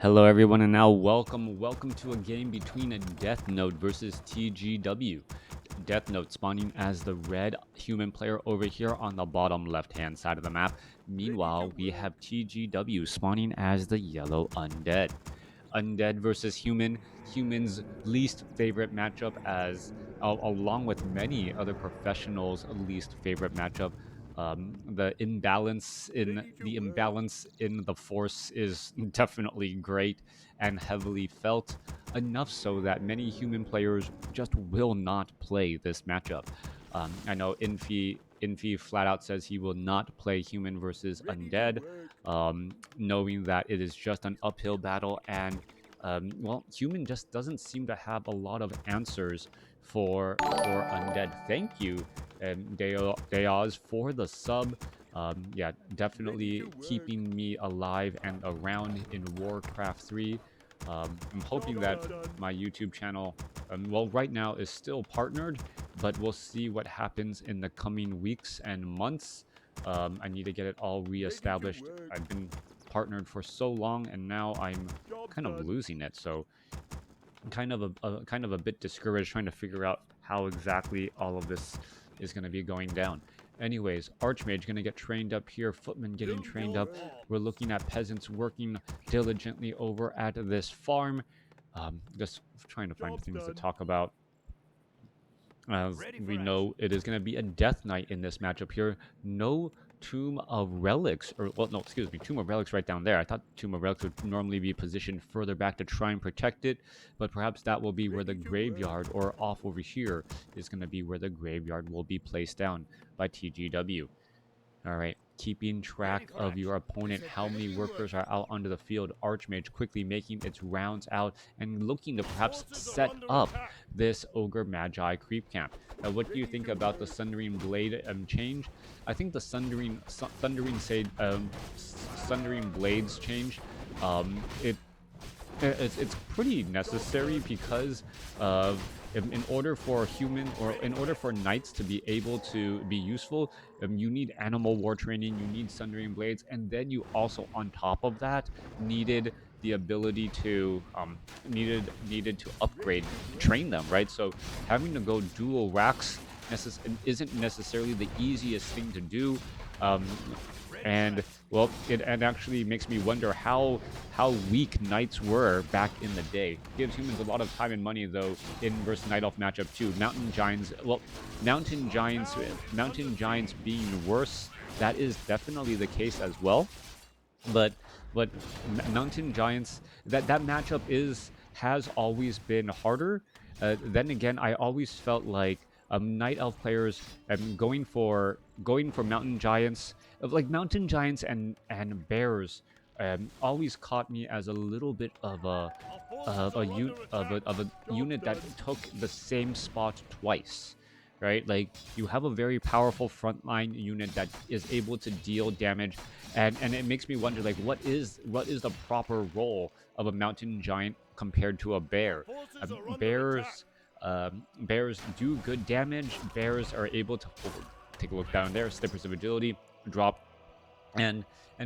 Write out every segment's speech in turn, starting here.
Hello everyone, and now welcome to a game between a Deathnote versus TGW. Deathnote spawning as the red human player over here on the bottom left hand side of the map. Meanwhile, we have TGW spawning as the yellow undead. Undead versus human's least favorite matchup, as along with many other professionals' least favorite matchup. The imbalance in the force is definitely great and heavily felt, enough so that many human players just will not play this matchup. I know Infi flat out says he will not play human versus undead, knowing that it is just an uphill battle, and human just doesn't seem to have a lot of answers for undead. Thank you, Deoz, for the sub. Yeah, definitely keeping me alive and around in Warcraft 3. I'm hoping that my YouTube channel, right now is still partnered, but we'll see what happens in the coming weeks and months. I need to get it all reestablished. I've been partnered for so long, and now I'm kind of losing it. So I'm kind of a bit discouraged trying to figure out how exactly all of this is going to be going down. Anyways, Archmage going to get trained up here, Footman getting trained up. We're looking at peasants working diligently over at this farm. Just trying to find things to talk about. As we know, it is going to be a death knight in this matchup here. No Tomb of Relics, or well, no, excuse me, Tomb of Relics right down there. I thought Tomb of Relics would normally be positioned further back to try and protect it, but perhaps that will be where the graveyard, or off over here, is going to be where the graveyard will be placed down by TGW. All right, keeping track of your opponent, how many workers are out onto the field. Archmage quickly making its rounds out and looking to perhaps set up this Ogre Magi creep camp. Now, what do you think about the Sundering Blade change? I think the Sundering Blades change, it it's pretty necessary because in order for knights to be able to be useful, you need animal war training, you need sundering blades, and then you also, on top of that, needed the ability to needed to upgrade, train them, right? So having to go dual racks isn't necessarily the easiest thing to do. um, and well, it actually makes me wonder how weak knights were back in the day. Gives humans a lot of time and money, though, in versus night elf matchup too. Mountain giants being worse, that is definitely the case as well. But mountain giants, that matchup has always been harder. Then again, I always felt like night elf players going for mountain giants, like mountain giants and bears, always caught me as a little bit of a unit that took the same spot twice, right? Like, you have a very powerful frontline unit that is able to deal damage, and it makes me wonder, like, what is the proper role of a mountain giant compared to a bear? Bears do good damage. Bears are able to take a look down there, slippers of agility, drop, and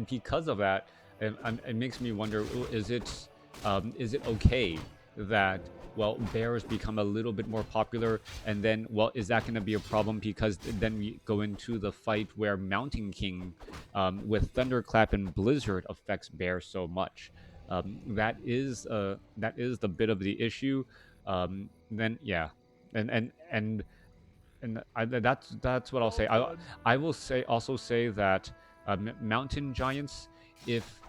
because of that, it makes me wonder: is it okay that, well, bears become a little bit more popular, and then, well, is that going to be a problem because then we go into the fight where Mountain King, with Thunderclap and Blizzard, affects bears so much? That is the bit of the issue. Then yeah, and that's what I'll say. I will say that mountain giants, if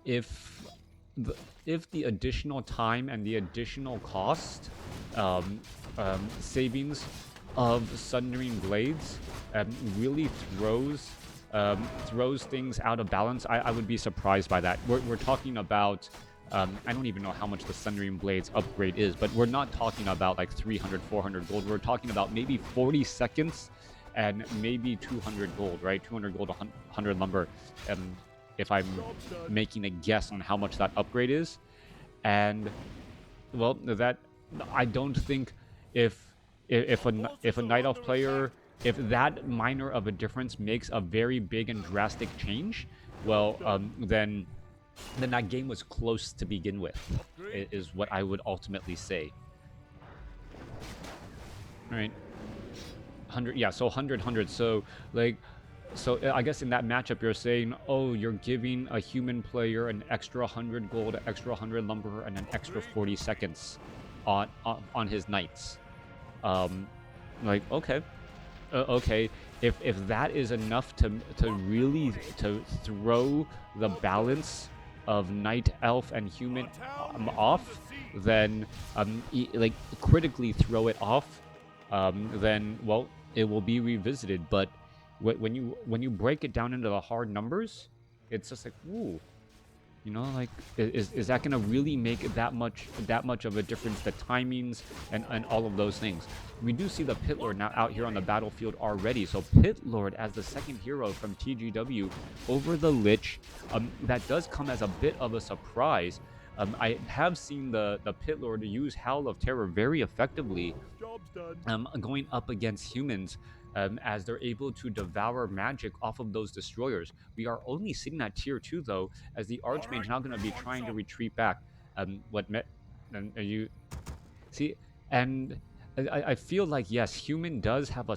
if if the additional time and the additional cost, savings of Sundering Blades, really throws things out of balance, I would be surprised by that. We're talking about, I don't even know how much the Sundering Blades upgrade is, but we're not talking about like 300, 400 gold. We're talking about maybe 40 seconds and maybe 200 gold, right? 200 gold, 100 lumber. If I'm making a guess on how much that upgrade is. And, well, that, I don't think, if a night elf player, if that minor of a difference makes a very big and drastic change, well, then then that game was close to begin with, is what I would ultimately say. All right. 100, yeah, so 100. So like, so I guess in that matchup you're saying, oh, you're giving a human player an extra 100 gold, extra 100 lumber, and an extra 40 seconds on his knights. Like, okay, okay, if that is enough to really to throw the balance of knight, elf, and human off, then like critically throw it off, then, well, it will be revisited. But when you break it down into the hard numbers, it's just like, ooh, you know, like, is that going to really make that much of a difference? The timings and all of those things. We do see the Pit Lord now out here on the battlefield already. So Pit Lord as the second hero from TGW over the Lich. That does come as a bit of a surprise. I have seen the Pit Lord use Howl of Terror very effectively, going up against humans, as they're able to devour magic off of those destroyers. We are only sitting at tier 2, though, as the Archmage now going to be trying to retreat back. Are you see? And I feel like, yes, human does have a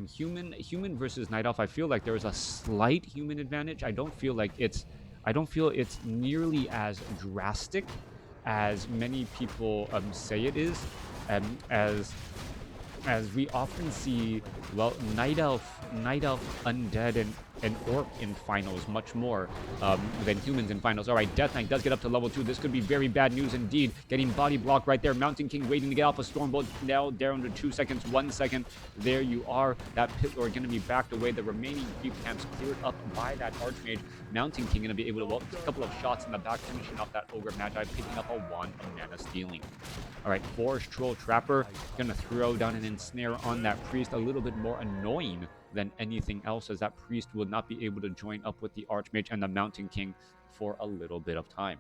human versus night elf. I feel like there is a slight human advantage. I don't feel it's nearly as drastic as many people say it is, as we often see, well, night elf, undead, and orc in finals much more than humans in finals. All right, Death Knight does get up to level 2. This could be very bad news indeed. Getting body blocked right there. Mountain King waiting to get off a Stormbolt. Now down to 2 seconds, 1 second. There you are. That Pit Lord going to be backed away. The remaining creep camps cleared up by that Archmage. Mountain King going to be able to, well, a couple of shots in the back, finishing off that Ogre Magi, picking up a wand of mana stealing. All right, Forest Troll Trapper going to throw down an ensnare on that Priest. A little bit more annoying than anything else, as that Priest will not be able to join up with the Archmage and the Mountain King for a little bit of time.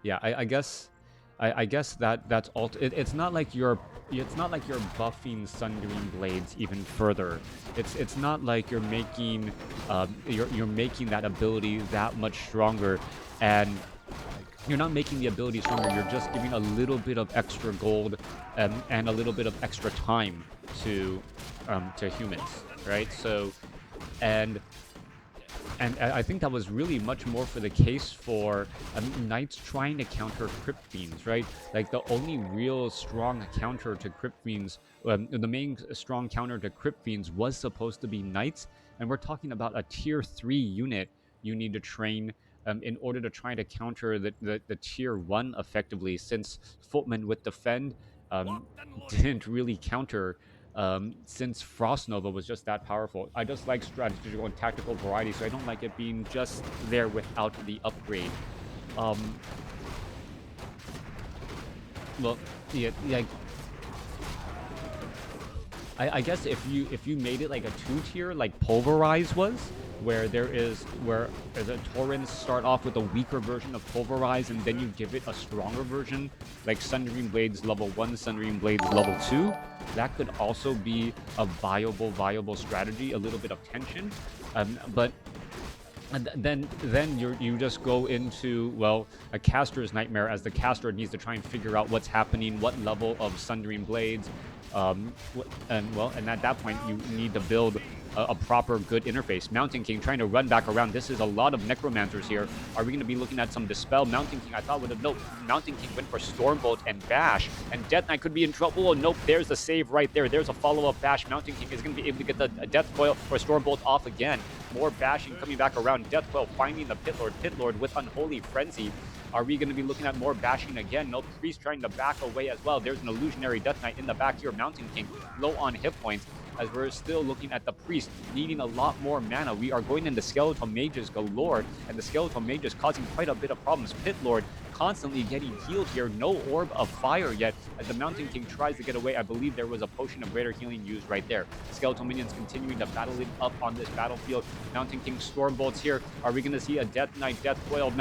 Yeah, I guess that's all. It's not like you're buffing Sundering Blades even further. It's not like you're making you're making that ability that much stronger, and you're not making the ability stronger. You're just giving a little bit of extra gold and a little bit of extra time to humans, right? So, and I think that was really much more for the case for knights trying to counter Crypt Fiends, right? Like, the only real strong counter to Crypt Fiends, the main strong counter to Crypt Fiends was supposed to be knights, and we're talking about a tier 3 unit you need to train in order to try to counter the tier 1 effectively, since Footman with Defend didn't really counter, since Frost Nova was just that powerful. I just like strategical and tactical variety, so I don't like it being just there without the upgrade. Well, yeah, like, I guess if you made it like a 2-tier, like Pulverize was, where the Torrents start off with a weaker version of Pulverize, and then you give it a stronger version, like Sundering Blades level 1, Sundering Blades level 2. That could also be a viable strategy, a little bit of tension. But then you just go into, well, a caster's nightmare, as the caster needs to try and figure out what's happening, what level of Sundering Blades, and at that point you need to build a proper good interface. Mountain King trying to run back around. This is a lot of Necromancers here. Are we going to be looking at some Dispel? Mountain King, I thought, would have... Nope. Mountain King went for Stormbolt and Bash, and Death Knight could be in trouble. Oh, nope. There's the save right there. There's a follow-up Bash. Mountain King is going to be able to get the Death Coil or Stormbolt off again. More bashing coming back around. Death Coil finding the Pit Lord. Pit Lord with Unholy Frenzy. Are we going to be looking at more bashing again? No, Priest trying to back away as well. There's an Illusionary Death Knight in the back here. Mountain King low on hit points, as we're still looking at the Priest needing a lot more mana. We are going into Skeletal Mages galore, and the Skeletal Mages causing quite a bit of problems. Pit Lord constantly getting healed here. No Orb of Fire yet, as the Mountain King tries to get away. I believe there was a Potion of Greater Healing used right there. Skeletal Minions continuing to battle it up on this battlefield. Mountain King Stormbolts here. Are we going to see a Death Knight, Death Coil,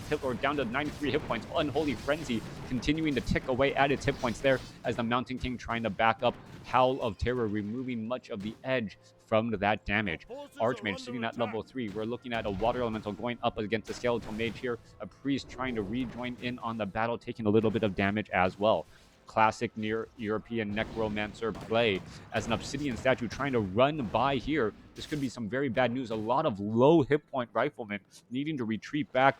Pit Lord down to 93 hit points. Unholy Frenzy continuing to tick away at its hit points there, as the Mountain King trying to back up. Howl of Terror removing much of the edge from that damage. Archmage sitting at level 3. We're looking at a Water Elemental going up against a Skeletal Mage here. A Priest trying to rejoin in on the battle, taking a little bit of damage as well. Classic near European Necromancer play as an Obsidian statue trying to run by here. This could be some very bad news. A lot of low hit point riflemen needing to retreat back.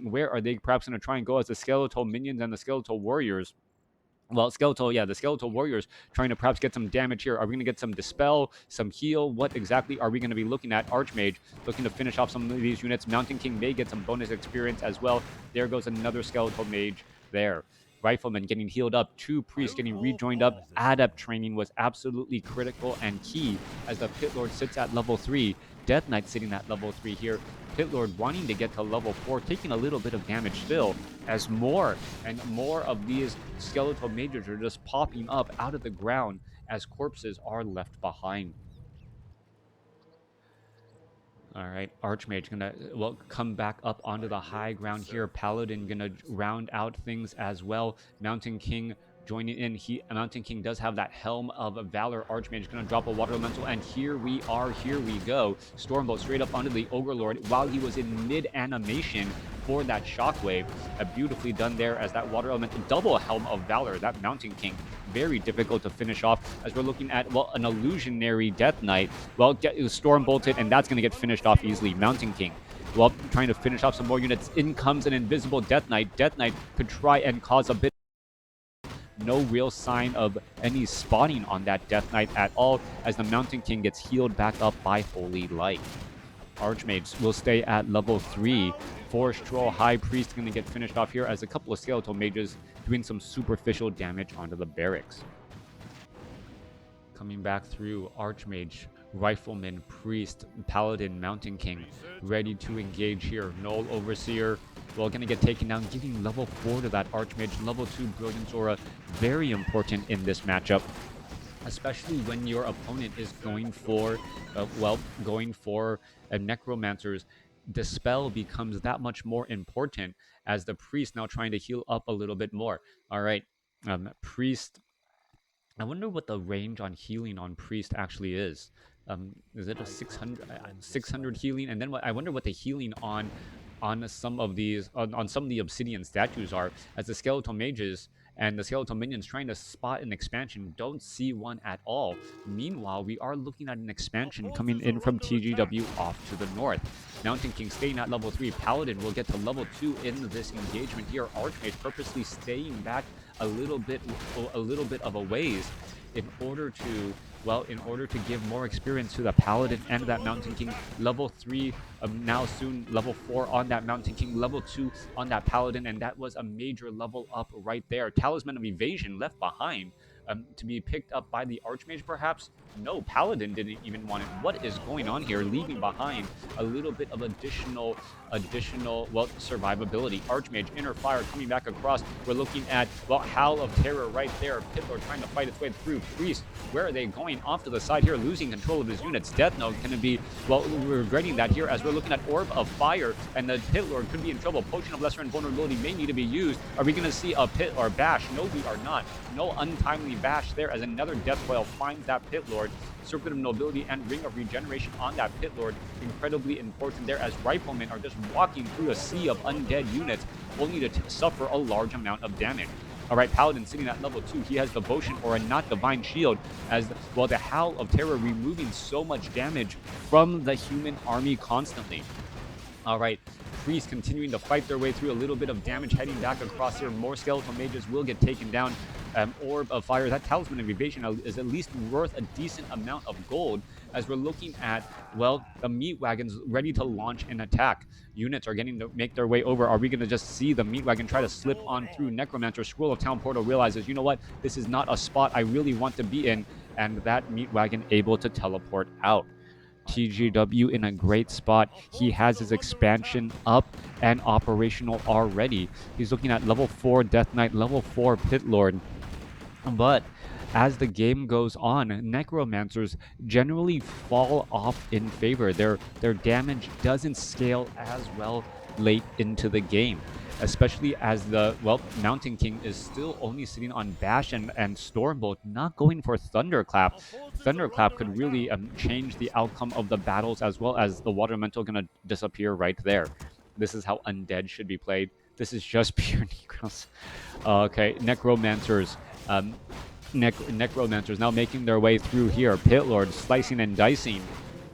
Where are they perhaps going to try and go as the Skeletal Minions and the Skeletal Warriors? Well, the Skeletal Warriors trying to perhaps get some damage here. Are we going to get some Dispel, some Heal? What exactly are we going to be looking at? Archmage looking to finish off some of these units. Mountain King may get some bonus experience as well. There goes another Skeletal Mage there. Rifleman getting healed up, 2 Priests getting rejoined up. Adept training was absolutely critical and key as the Pit Lord sits at level 3. Death Knight sitting at level 3 here. Pit Lord wanting to get to level 4, taking a little bit of damage still, as more and more of these skeletal mages are just popping up out of the ground as corpses are left behind. All right, Archmage gonna come back up onto the high ground here. Paladin gonna round out things as well. Mountain King joining in. Mountain King does have that Helm of Valor. Archmage gonna drop a Water Elemental, and here we go. Stormbolt straight up onto the Ogre Lord while he was in mid animation for that shockwave. Beautifully done there as that Water Elemental double Helm of Valor. That Mountain King very difficult to finish off as we're looking at an illusionary Death Knight. Storm bolted, and that's going to get finished off easily. Mountain King trying to finish off some more units. In comes an invisible Death Knight. Death Knight could try and cause a bit. No real sign of any spotting on that Death Knight at all as the Mountain King gets healed back up by Holy Light. Archmages will stay at level 3. Forest Troll High Priest going to get finished off here as a couple of Skeletal Mages doing some superficial damage onto the barracks. Coming back through, Archmage, Rifleman, Priest, Paladin, Mountain King ready to engage here. Null Overseer, going to get taken down, giving level 4 to that Archmage. Level 2 Brilliance Aura, very important in this matchup, especially when your opponent is going for Necromancers. Dispel becomes that much more important as the Priest now trying to heal up a little bit more. All right, Priest. I wonder what the range on healing on Priest actually is. Is it a 600 healing? And then I wonder what the healing on some of these on some of the Obsidian statues are, as the Skeletal Mages and the Skeletal Minions trying to spot an expansion don't see one at all. Meanwhile, we are looking at an expansion coming in from TGW off to the north. Mountain King staying at level 3. Paladin will get to level 2 in this engagement here. Archmage purposely staying back a little bit of a ways in order to give more experience to the Paladin and that Mountain King. Level 3, now soon level 4 on that Mountain King, level 2 on that Paladin, and that was a major level up right there. Talisman of Evasion left behind to be picked up by the Archmage perhaps? No, Paladin didn't even want it. What is going on here? Leaving behind a little bit of additional survivability. Archmage, Inner Fire coming back across. We're looking at, Howl of Terror right there. Pit Lord trying to fight its way through. Priest, where are they going? Off to the side here, losing control of his units. Deathnote going to be, regretting that here as we're looking at Orb of Fire, and the Pit Lord could be in trouble. Potion of Lesser Invulnerability may need to be used. Are we going to see a Pit or Bash? No, we are not. No untimely Bash there as another Death Coil finds that Pit Lord. Circuit of Nobility and Ring of Regeneration on that Pit Lord, incredibly important there as Riflemen are just walking through a sea of undead units, only to suffer a large amount of damage. All right, Paladin sitting at level 2. He has Devotion or a not Divine Shield as the Howl of Terror removing so much damage from the human army constantly. All right, Priests continuing to fight their way through, a little bit of damage heading back across here. More Skeletal Mages will get taken down. Orb of Fire, that Talisman of Evasion is at least worth a decent amount of gold as we're looking at, the Meat Wagons ready to launch an attack. Units are getting to make their way over. Are we going to just see the Meat Wagon try to slip on through? Necromancer, Scroll of Town Portal realizes, you know what, this is not a spot I really want to be in, and that Meat Wagon able to teleport out. TGW in a great spot. He has his expansion up and operational already. He's looking at level 4 Death Knight, level 4 Pit Lord. But as the game goes on, Necromancers generally fall off in favor. Their damage doesn't scale as well late into the game, especially as the, well, Mountain King is still only sitting on Bash and Stormbolt, not going for Thunderclap. Thunderclap could really change the outcome of the battles, as well as the Water Elemental going to disappear right there. This is how Undead should be played. This is just pure Necros. Okay, Necromancers. Um, Necromancers now making their way through here. Pit Lord slicing and dicing.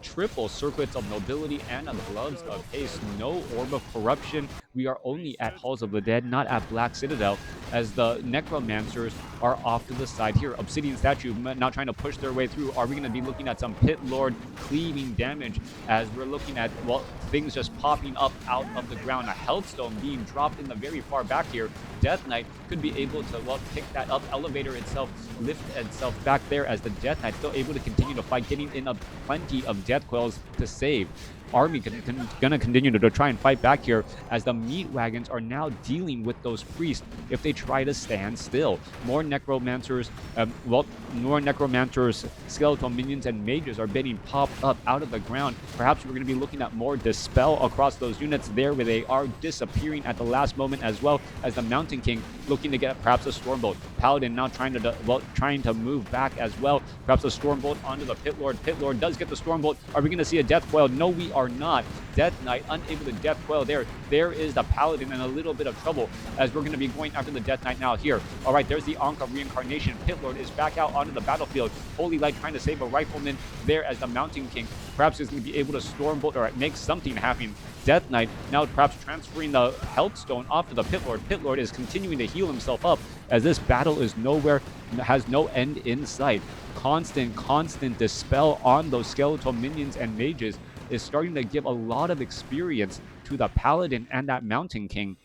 Triple circlets of nobility and gloves of haste. No orb of corruption. We are only at Halls of the Dead, not at Black Citadel, as the Necromancers are off to the side here. Obsidian Statue now trying to push their way through. Are we going to be looking at some Pit Lord cleaving damage as we're looking at, well, things just popping up out of the ground? A Healthstone being dropped in the very far back here. Death Knight could be able to, well, pick that up. Elevator itself, lift itself back there as the Death Knight still able to continue to fight, getting in a plenty of Death Coils to save. Army gonna continue to try and fight back here as the meat wagons are now dealing with those priests if they try to stand still. More necromancers, skeletal minions, and mages are getting popped up out of the ground. Perhaps we're going to be looking at more dispel across those units there, where they are disappearing at the last moment, as well as the Mountain King looking to get perhaps a Stormbolt. Paladin now trying to move back as well. Perhaps a Stormbolt onto the Pit Lord. Pit Lord does get the Stormbolt. Are we going to see a Death Coil? No, we are not. Death Knight unable to Death Coil there. There is the Paladin in a little bit of trouble, as we're going to be going after the Death Knight now here. All right, there's the Ankh of Reincarnation. Pit Lord is back out onto the battlefield. Holy Light trying to save a Rifleman there as the Mountain King perhaps is going to be able to Stormbolt or make something happen. Death Knight now perhaps transferring the Health Stone off to the Pit Lord. Pit Lord is continuing to heal himself up as this battle is nowhere, has no end in sight. Constant dispel on those skeletal minions and mages is starting to give a lot of experience to the Paladin and that Mountain King.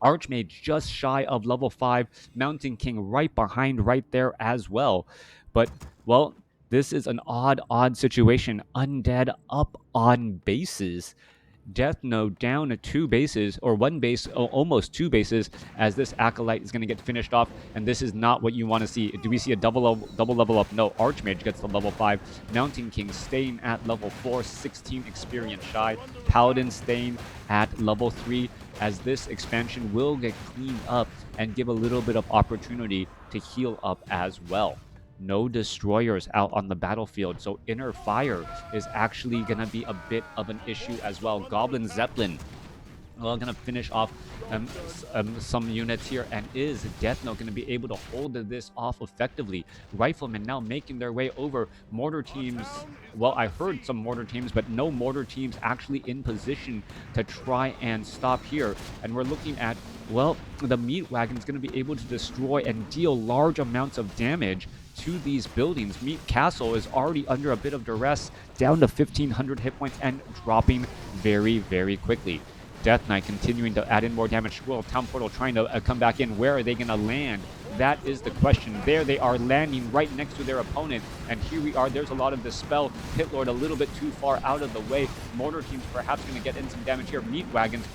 Archmage just shy of level 5, Mountain King right behind right there as well. But, well, this is an odd situation. Undead up on bases. Deathnote down to 2 bases, or 1 base, almost 2 bases, as this Acolyte is going to get finished off, and this is not what you want to see. Do we see a double level up? No, Archmage gets to level 5. Mountain King staying at level 4, 16 experience shy. Paladin staying at level 3, as this expansion will get cleaned up and give a little bit of opportunity to heal up as well. No destroyers out on the battlefield, so inner fire is actually going to be a bit of an issue as well. Goblin Zeppelin, well, going to finish off some units here, and is Deathnote going to be able to hold this off effectively? Riflemen now making their way over. Mortar teams, well, I heard some mortar teams, but no mortar teams actually in position to try and stop here. And we're looking at, well, the meat wagon is going to be able to destroy and deal large amounts of damage to these buildings. Meat Castle is already under a bit of duress, down to 1,500 hit points and dropping very, very quickly. Death Knight continuing to add in more damage. Well, Town Portal trying to come back in. Where are they going to land? That is the question. There they are, landing right next to their opponent. And here we are. There's a lot of dispel. Pit Lord a little bit too far out of the way. Mortar teams perhaps going to get in some damage here. Meat Wagons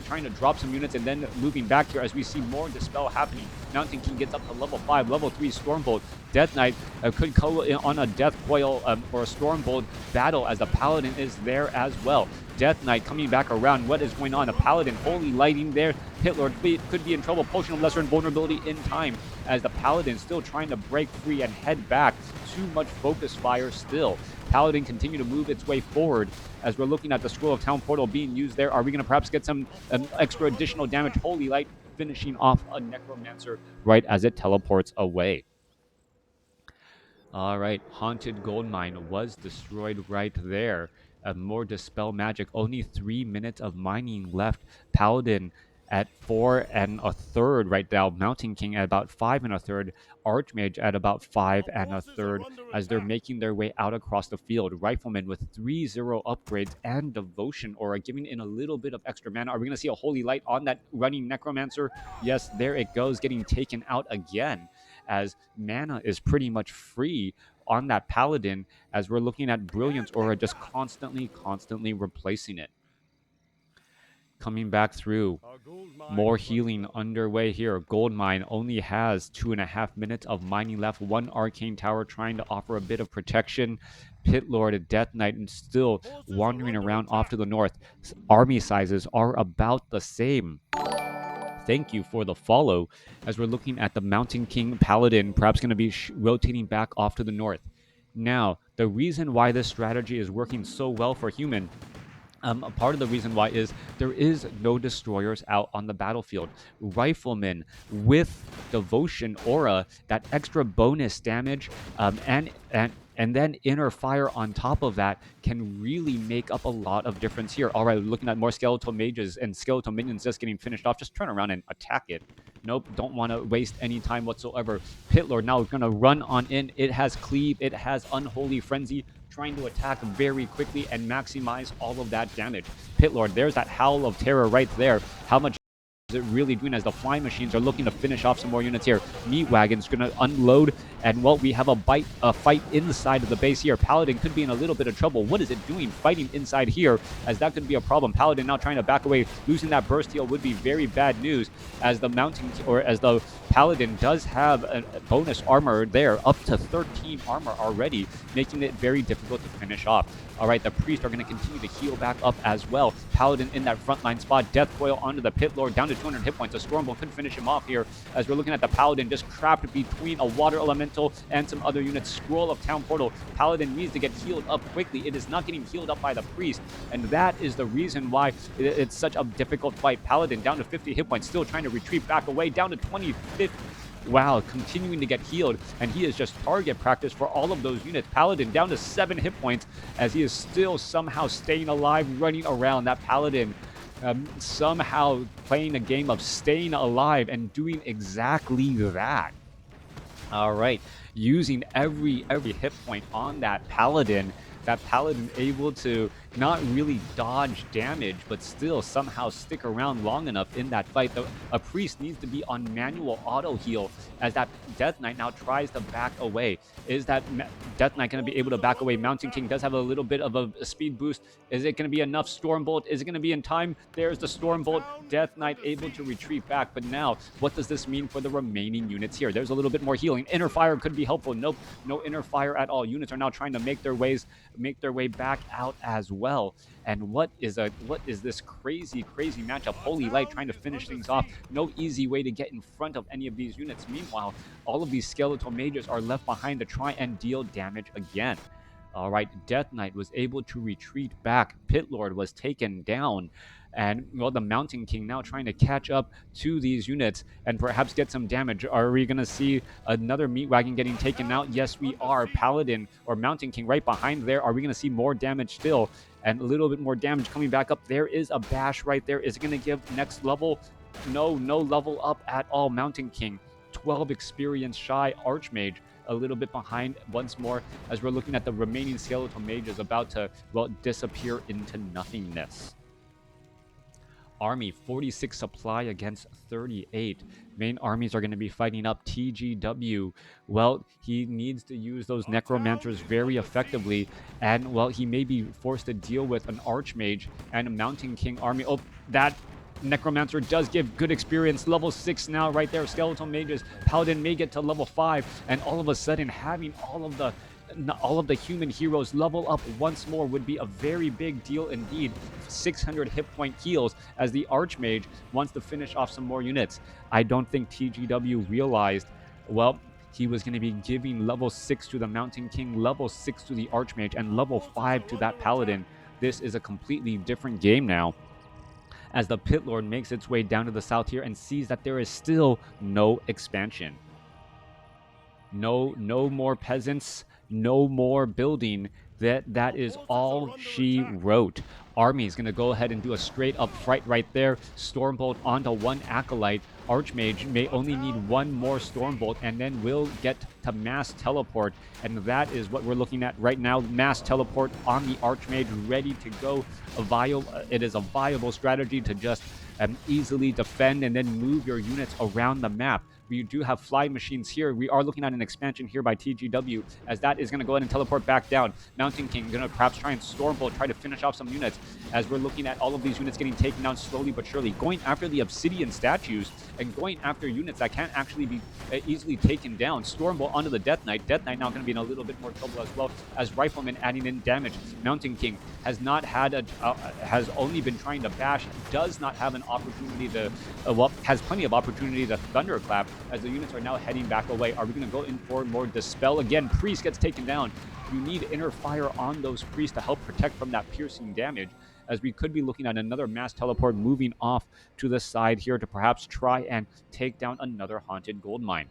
trying to drop some units and then moving back here as we see more dispel happening. Mountain King gets up to level 5, level 3 Stormbolt. Death Knight could go on a Death Coil or a Stormbolt battle, as the Paladin is there as well. Death Knight coming back around. What is going on? A Paladin Holy Lighting there. Pit Lord could be in trouble. Potion of Lesser Invulnerability in time, as the Paladin still trying to break free and head back. Too much focus fire still. Paladin continue to move its way forward as we're looking at the Scroll of Town Portal being used there. Are we going to perhaps get some extra additional damage? Holy Light finishing off a Necromancer right as it teleports away. All right, Haunted Gold Mine was destroyed right there. More Dispel Magic. Only 3 minutes of mining left. Paladin at 4 1/3 right now. Mountain King at about 5 1/3. Archmage at about 5 1/3 as they're making their way out across the field. Riflemen with 3-0 upgrades and Devotion Aura, giving in a little bit of extra mana. Are we going to see a Holy Light on that running Necromancer? Yes, there it goes, getting taken out again, as mana is pretty much free on that Paladin, as we're looking at Brilliance Aura just constantly replacing it. Coming back through, more healing underway here. Gold Mine only has 2.5 minutes of mining left. One Arcane Tower trying to offer a bit of protection. Pit Lord and Death Knight and still wandering around off to the north. Army sizes are about the same. Thank you for the follow, as we're looking at the Mountain King Paladin, perhaps going to be rotating back off to the north. Now, the reason why this strategy is working so well for human, a part of the reason why is there is no destroyers out on the battlefield. Riflemen with Devotion Aura, that extra bonus damage, and then Inner Fire on top of that can really make up a lot of difference here. All right, looking at more Skeletal Mages and Skeletal Minions just getting finished off. Just turn around and attack it. Nope, don't want to waste any time whatsoever. Pit Lord now is going to run on in. It has Cleave, it has Unholy Frenzy, trying to attack very quickly and maximize all of that damage. Pit Lord, there's that Howl of Terror right there. How much is it really doing as the flying machines are looking to finish off some more units here? Meat Wagon's going to unload, and well, we have a fight inside of the base here. Paladin could be in a little bit of trouble. What is it doing fighting inside here, as that could be a problem? Paladin now trying to back away. Losing that burst heal would be very bad news, as the Paladin does have a bonus armor there, up to 13 armor already, making it very difficult to finish off. All right, the Priest are going to continue to heal back up as well. Paladin in that frontline spot. Death Coil onto the Pit Lord, down to 200 hit points. A Stormbolt could finish him off here, as we're looking at the Paladin just trapped between a Water Elemental and some other units. Scroll of Town Portal. Paladin needs to get healed up quickly. It is not getting healed up by the Priest, and that is the reason why it's such a difficult fight. Paladin down to 50 hit points, still trying to retreat back away, down to 25. Wow, continuing to get healed, and he is just target practice for all of those units. Paladin down to 7 hit points, as he is still somehow staying alive, running around. That Paladin somehow playing a game of staying alive and doing exactly that. All right, using every hit point on that Paladin. That Paladin able to not really dodge damage, but still somehow stick around long enough in that fight. A Priest needs to be on manual auto heal, as that Death Knight now tries to back away. Is that Death Knight going to be able to back away? Mountain King does have a little bit of a speed boost. Is it going to be enough? Stormbolt, is it going to be in time? There's the Stormbolt. Death Knight able to retreat back, but now what does this mean for the remaining units here? There's a little bit more healing. Inner Fire could be helpful. Nope, no Inner Fire at all. Units are now trying to make their way back out as well. And what is this crazy matchup? Holy Light trying to finish things off. No easy way to get in front of any of these units. Meanwhile, all of these Skeletal Mages are left behind to try and deal damage again. All right, Death Knight was able to retreat back. Pit Lord was taken down. And, well, the Mountain King now trying to catch up to these units and perhaps get some damage. Are we going to see another Meat Wagon getting taken out? Yes, we are. Paladin or Mountain King right behind there. Are we going to see more damage still? And a little bit more damage coming back up. There is a bash right there. Is it going to give next level? No level up at all. Mountain King, 12 experience shy. Archmage a little bit behind once more, as we're looking at the remaining Skeletal Mages about to, well, disappear into nothingness. Army 46 supply against 38. Main armies are going to be fighting up TGW. Well, he needs to use those Necromancers very effectively, and, well, he may be forced to deal with an Archmage and a Mountain King army. Oh, that Necromancer does give good experience. Level 6 now right there. Skeletal Mages. Paladin may get to level 5, and all of a sudden having all of the human heroes level up once more would be a very big deal indeed. 600 hit point heals, as the Archmage wants to finish off some more units. I don't think TGW realized, well, he was going to be giving level 6 to the Mountain King, level 6 to the Archmage, and level 5 to that Paladin. This is a completely different game now, as the Pit Lord makes its way down to the south here and sees that there is still no expansion. No more peasants, no more building. That is all she wrote. Army is going to go ahead and do a straight up fight right there. Stormbolt onto one Acolyte. Archmage may only need one more Stormbolt, and then we'll get to Mass Teleport. And that is what we're looking at right now. Mass Teleport on the Archmage, ready to go. It is a viable strategy to just easily defend and then move your units around the map. We do have flying machines here. We are looking at an expansion here by TGW, as that is going to go ahead and teleport back down. Mountain King going to perhaps try and Stormbolt, try to finish off some units, as we're looking at all of these units getting taken down slowly but surely, going after the obsidian statues and going after units that can't actually be easily taken down. Stormbolt onto the Death Knight. Death Knight now going to be in a little bit more trouble as well, as Rifleman adding in damage. Mountain King has not had has only been trying to bash, does not have an opportunity to, has plenty of opportunity to thunderclap, as the units are now heading back away. Are we going to go in for more dispel again? Priest gets taken down. You need inner fire on those priests to help protect from that piercing damage, as we could be looking at another mass teleport moving off to the side here to perhaps try and take down another haunted gold mine.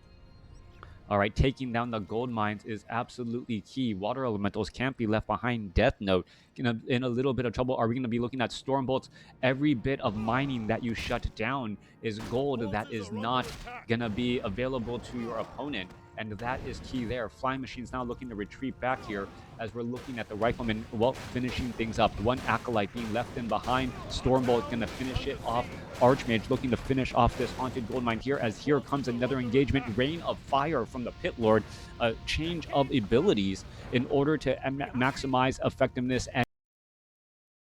All right, taking down the gold mines is absolutely key. Water elementals can't be left behind. Deathnote in a little bit of trouble. Are we going to be looking at storm bolts? Every bit of mining that you shut down is gold that is not going to be available to your opponent. And that is key there. Flying Machine's now looking to retreat back here, as we're looking at the Rifleman, well, finishing things up. One Acolyte being left in behind. Stormbolt going to finish it off. Archmage looking to finish off this haunted gold mine here, as here comes another engagement. Rain of Fire from the Pit Lord. A change of abilities in order to maximize effectiveness and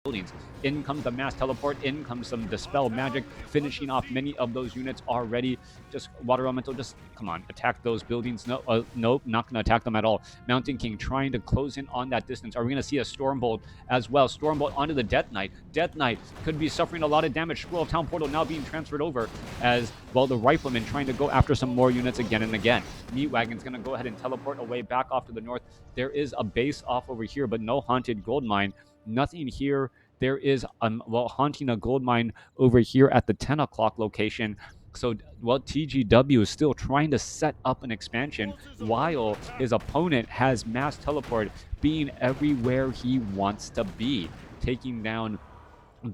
buildings. In comes the mass teleport, in comes some dispel magic, finishing off many of those units already. Just water elemental, just come on, attack those buildings. No, nope, not gonna attack them at all. Mountain King trying to close in on that distance. Are we gonna see a Stormbolt as well? Stormbolt onto the Death Knight. Death Knight could be suffering a lot of damage. Scroll of Town Portal now being transferred over, as well the Rifleman trying to go after some more units again and again. Meat Wagon's gonna go ahead and teleport away back off to the north. There is a base off over here, but no haunted gold mine. Nothing here. There is, well, haunting a gold mine over here at the 10 o'clock location. So, well, TGW is still trying to set up an expansion while his opponent has mass teleport being everywhere he wants to be, taking down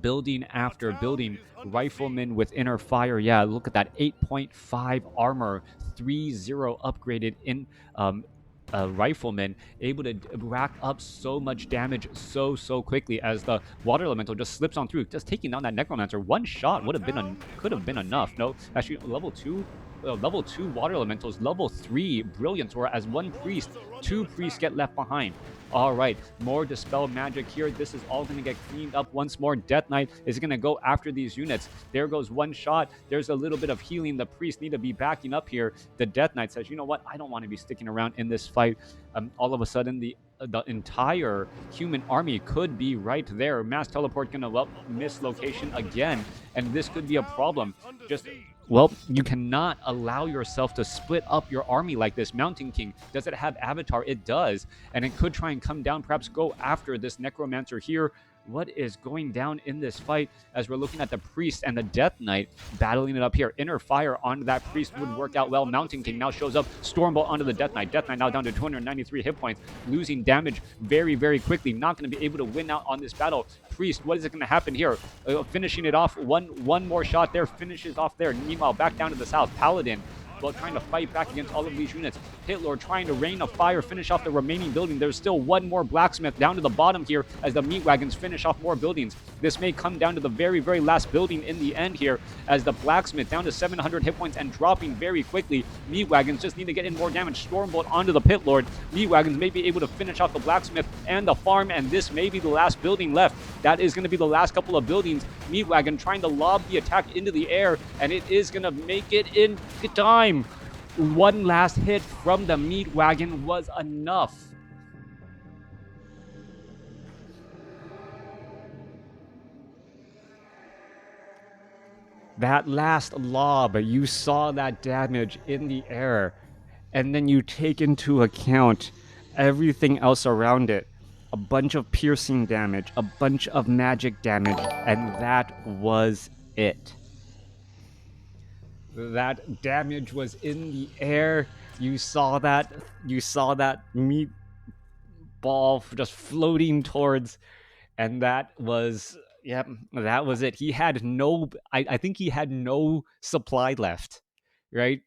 building after building. Rifleman with inner fire. Yeah, look at that 8.5 armor, 3-0 upgraded in Rifleman, able to rack up so much damage so quickly, as the water elemental just slips on through, just taking down that necromancer. One shot would have been could have been enough. No, actually level 2 water elementals, level 3 brilliance aura, as one priest, 2 priests get left behind. All right, more dispel magic here. This is all going to get cleaned up once more. Death Knight is going to go after these units. There goes one shot. There's a little bit of healing. The priests need to be backing up here. The Death Knight says, you know what? I don't want to be sticking around in this fight. All of a sudden, the entire human army could be right there. Mass teleport going to, well, miss location again, and this could be a problem. Just, well, you cannot allow yourself to split up your army like this. Mountain King, does it have Avatar? It does, and it could try and come down, perhaps go after this Necromancer here. What is going down in this fight, as we're looking at the priest and the Death Knight battling it up here? Inner fire onto that priest would work out well. Mountain King now shows up. Stormbolt onto the Death Knight. Death Knight now down to 293 hit points, losing damage very quickly. Not going to be able to win out on this battle. Priest, what is it going to happen here? Finishing it off. One more shot there, finishes off there. Meanwhile, back down to the south, Paladin, well, trying to fight back against all of these units. Hitlord trying to rain of fire, finish off the remaining building. There's still one more blacksmith down to the bottom here, as the meat wagons finish off more buildings. This may come down to the very last building in the end here, as the blacksmith down to 700 hit points and dropping very quickly. Meat wagons just need to get in more damage. Stormbolt onto the pit lord. Meat wagons may be able to finish off the blacksmith and the farm, and this may be the last building left. That is going to be the last couple of buildings. Meat wagon trying to lob the attack into the air, and it is going to make it in time. One last hit from the meat wagon was enough. That last lob, you saw that damage in the air, and then you take into account everything else around it. A bunch of piercing damage, a bunch of magic damage, and that was it. That damage was in the air. You saw that meat ball just floating towards, and that was, yep, that was it. He had no, I think he had no supply left, right?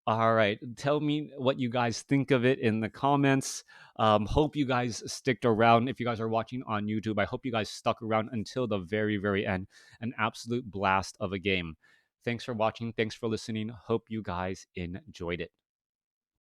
All right, tell me what you guys think of it in the comments. Hope you guys sticked around. If you guys are watching on YouTube, I hope you guys stuck around until the very end. An absolute blast of a game. Thanks for watching. Thanks for listening. Hope you guys enjoyed it.